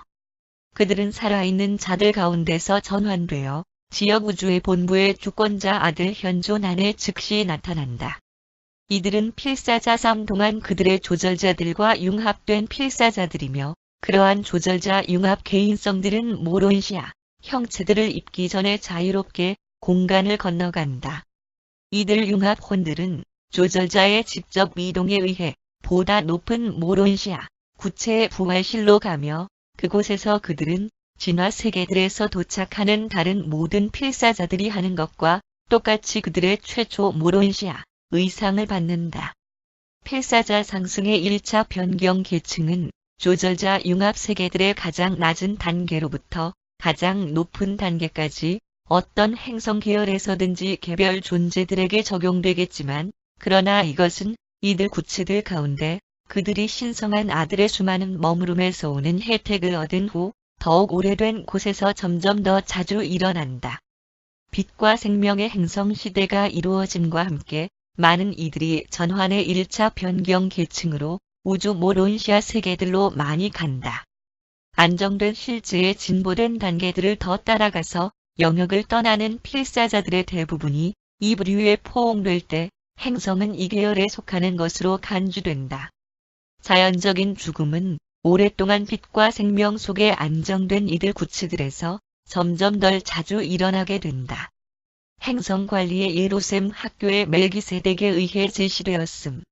그들은 살아있는 자들 가운데서 전환되어 지역 우주의 본부의 주권자 아들 현존 안에 즉시 나타난다. 이들은 필사자 삶 동안 그들의 조절자들과 융합된 필사자들이며 그러한 조절자 융합 개인성들은 모론시아 형체들을 입기 전에 자유롭게 공간을 건너간다. 이들 융합혼들은 조절자의 직접 이동에 의해 보다 높은 모론시아 구체의 부활실로 가며 그곳에서 그들은 진화 세계들에서 도착하는 다른 모든 필사자들이 하는 것과 똑같이 그들의 최초 모론시아 의상을 받는다. 필사자 상승의 1차 변경 계층은 조절자 융합 세계들의 가장 낮은 단계로부터 가장 높은 단계까지 어떤 행성 계열에서든지 개별 존재들에게 적용되겠지만 그러나 이것은 이들 구체들 가운데 그들이 신성한 아들의 수많은 머무름에서 오는 혜택을 얻은 후 더욱 오래된 곳에서 점점 더 자주 일어난다. 빛과 생명의 행성 시대가 이루어짐과 함께 많은 이들이 전환의 1차 변경 계층으로 우주 모론시아 세계들로 많이 간다. 안정된 실제의 진보된 단계들을 더 따라가서 영역을 떠나는 필사자들의 대부분이 이 부류에 포옹될 때 행성은 이 계열에 속하는 것으로 간주된다. 자연적인 죽음은 오랫동안 빛과 생명 속에 안정된 이들 구치들에서 점점 덜 자주 일어나게 된다. 행성 관리의 예루셈 학교의 멜기세덱에 의해 제시되었음.